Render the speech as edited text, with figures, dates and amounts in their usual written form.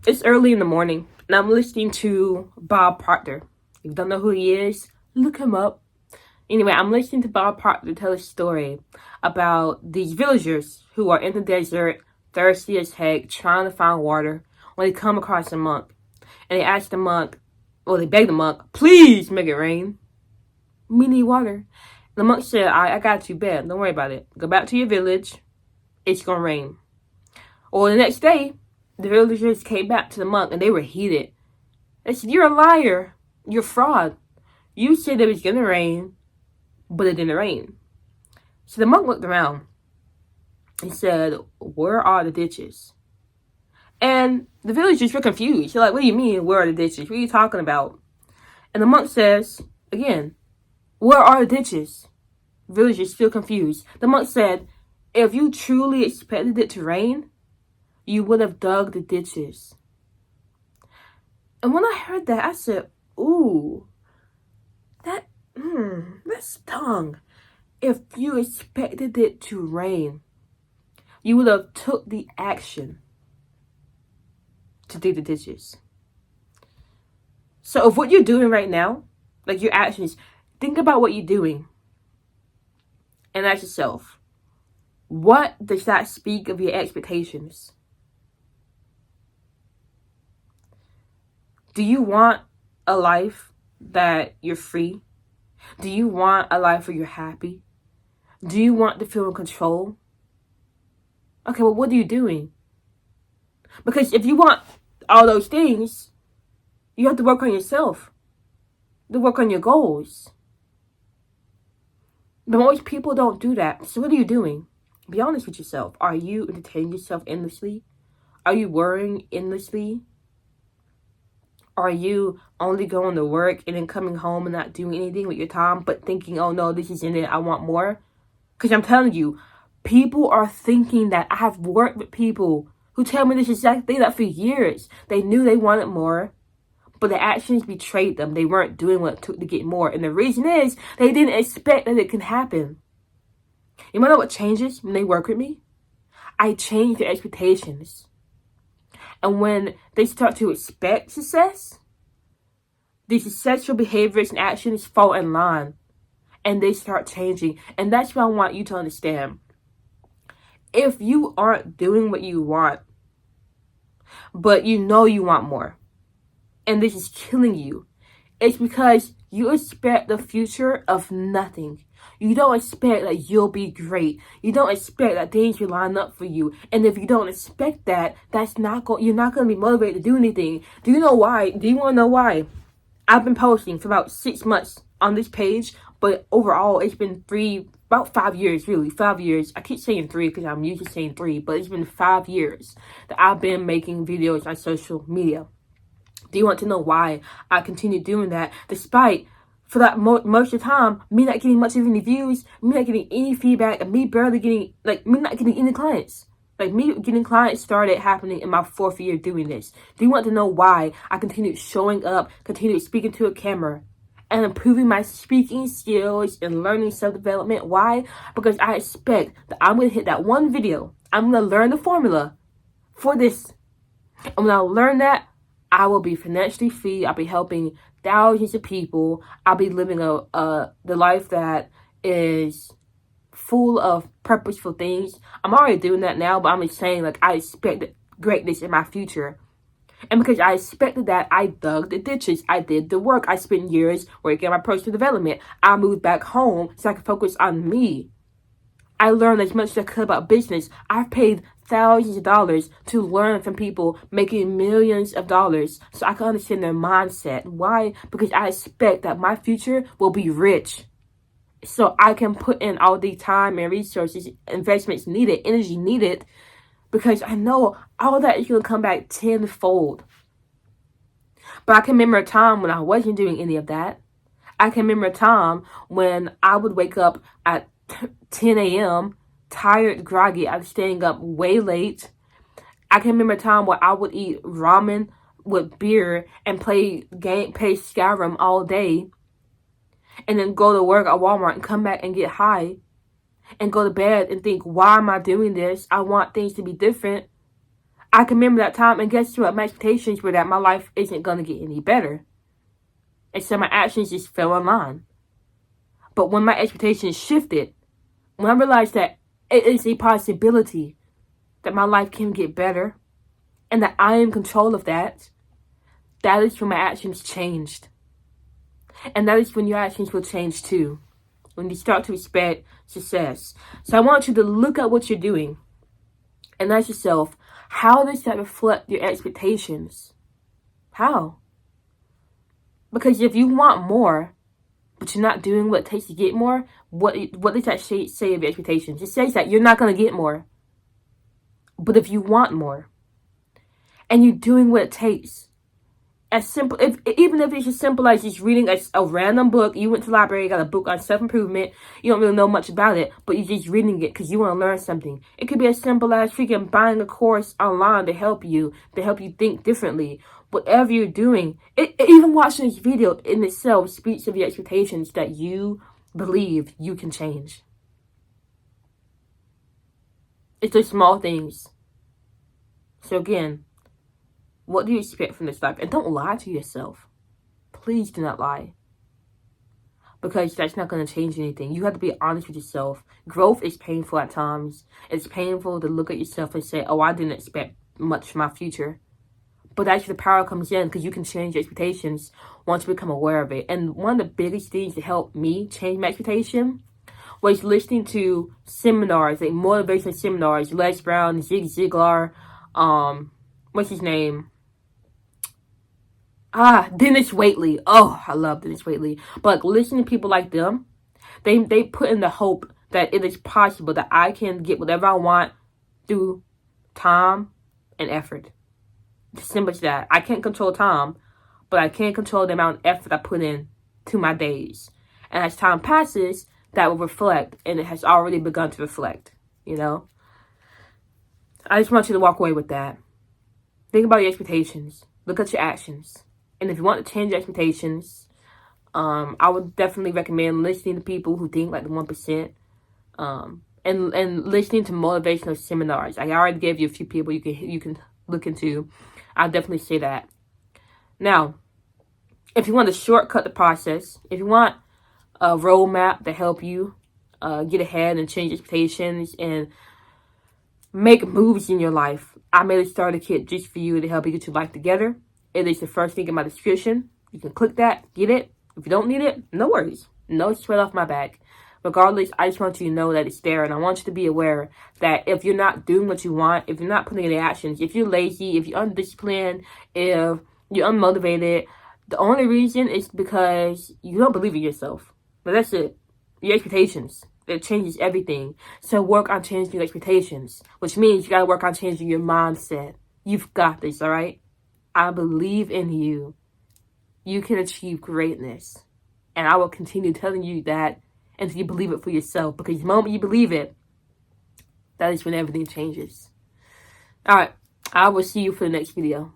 It's early in the morning, and I'm listening to Bob Proctor. If you don't know who he is, look him up. Anyway, I'm listening to Bob Proctor tell a story about these villagers who are in the desert, thirsty as heck, trying to find water, when they come across a monk. And they ask the monk, they beg the monk, please make it rain. We need water. The monk said, I got you, bet. Don't worry about it. Go back to your village. It's going to rain. Or the next day, the villagers came back to the monk and they were heated. They said, you're a liar. You're a fraud. You said it was going to rain, but it didn't rain. So the monk looked around and said, where are the ditches? And the villagers were confused. They're like, what do you mean, where are the ditches? What are you talking about? And the monk says, again, where are the ditches? The villagers still confused. The monk said, if you truly expected it to rain, you would have dug the ditches. And when I heard that, I said, ooh, that stung. If you expected it to rain, you would have took the action to dig the ditches. So if what you're doing right now, like your actions, think about what you're doing and ask yourself, what does that speak of your expectations? Do you want a life that you're free? Do you want a life where you're happy? Do you want to feel in control? Okay, well, what are you doing? Because if you want all those things, you have to work on yourself. To work on your goals. But most people don't do that. So what are you doing? Be honest with yourself. Are you entertaining yourself endlessly? Are you worrying endlessly? Are you only going to work and then coming home and not doing anything with your time, but thinking, oh no, this isn't it, I want more? Because I'm telling you, people are thinking that. I have worked with people who tell me this exact thing that for years. They knew they wanted more, but the actions betrayed them. They weren't doing what it took to get more. And the reason is they didn't expect that it can happen. You wanna know what changes when they work with me? I change their expectations. And when they start to expect success, the successful behaviors and actions fall in line. And they start changing. And that's what I want you to understand. If you aren't doing what you want, but you know you want more, and this is killing you, it's because you expect the future of nothing. You don't expect that you'll be great. You don't expect that things will line up for you. And if you don't expect that, you're not going to be motivated to do anything. Do you know why? Do you want to know why? I've been posting for about 6 months on this page, but overall it's been about 5 years, really. 5 years. I keep saying 3 because I'm used to saying 3, but it's been 5 years that I've been making videos on social media. Do you want to know why I continue doing that despite, for that most of the time, me not getting much of any views, me not getting any feedback, and me barely getting, me not getting any clients? Me getting clients started happening in my 4th year doing this. Do you want to know why I continued showing up, continued speaking to a camera, and improving my speaking skills and learning self-development? Why? Because I expect that I'm going to hit that one video. I'm going to learn the formula for this. And when I learn that, I will be financially free. I'll be helping thousands of people. I'll be living the life that is full of purposeful things. I'm already doing that now, but I'm just saying, I expect greatness in my future. And because I expected that, I dug the ditches. I did the work. I spent years working on my personal development. I moved back home so I could focus on me. I learned as much as I could about business. I've paid thousands of dollars to learn from people making millions of dollars so I can understand their mindset. Why? Because I expect that my future will be rich. So I can put in all the time and resources, investments needed, energy needed, because I know all that is going to come back tenfold. But I can remember a time when I wasn't doing any of that. I can remember a time when I would wake up at 10 a.m., tired, groggy. I was staying up way late. I can remember a time where I would eat ramen with beer and play Skyrim all day, and then go to work at Walmart and come back and get high, and go to bed and think, why am I doing this? I want things to be different. I can remember that time, and guess what? My expectations were that my life isn't going to get any better. And so my actions just fell in line. But when my expectations shifted, when I realized that it is a possibility that my life can get better, and that I am in control of that, that is when my actions changed. And that is when your actions will change too. When you start to expect success. So I want you to look at what you're doing and ask yourself, how does that reflect your expectations? How? Because if you want more, but you're not doing what it takes to get more, what does that say of your expectations? It says that you're not going to get more. But if you want more, and you're doing what it takes, as simple, even if it's as simple as just reading a random book, you went to the library, got a book on self-improvement, you don't really know much about it, but you're just reading it because you want to learn something. It could be as simple as freaking buying a course online to help you think differently. Whatever you're doing, even watching this video in itself speaks of your expectations that you believe you can change. It's the small things. So again, what do you expect from this life? And don't lie to yourself. Please do not lie. Because that's not going to change anything. You have to be honest with yourself. Growth is painful at times. It's painful to look at yourself and say, oh, I didn't expect much from my future. But that's where the power comes in, because you can change your expectations once you become aware of it. And one of the biggest things to help me change my expectation was listening to seminars, like motivational seminars. Les Brown, Zig Ziglar, what's his name? Dennis Waitley. Oh, I love Dennis Waitley. But like, listening to people like them, they put in the hope that it is possible that I can get whatever I want through time and effort. Simple as that. I can't control time, but I can control the amount of effort I put in to my days. And as time passes, that will reflect, and it has already begun to reflect, you know? I just want you to walk away with that. Think about your expectations. Look at your actions. And if you want to change your expectations, I would definitely recommend listening to people who think like the 1%, and listening to motivational seminars. I already gave you a few people you can look into. I'll definitely say that. Now, if you want to shortcut the process, if you want a roadmap to help you get ahead and change expectations and make moves in your life, I made a starter kit just for you to help you get your life together. It is the first link in my description. You can click that, get it. If you don't need it, no worries. No sweat off my back. Regardless, I just want you to know that it's there, and I want you to be aware that if you're not doing what you want, if you're not putting any actions, if you're lazy, if you're undisciplined, if you're unmotivated, the only reason is because you don't believe in yourself. But that's it. Your expectations. It changes everything. So work on changing your expectations, which means you got to work on changing your mindset. You've got this, all right? I believe in you. You can achieve greatness. And I will continue telling you that until you believe it for yourself. Because the moment you believe it, that is when everything changes. All right. I will see you for the next video.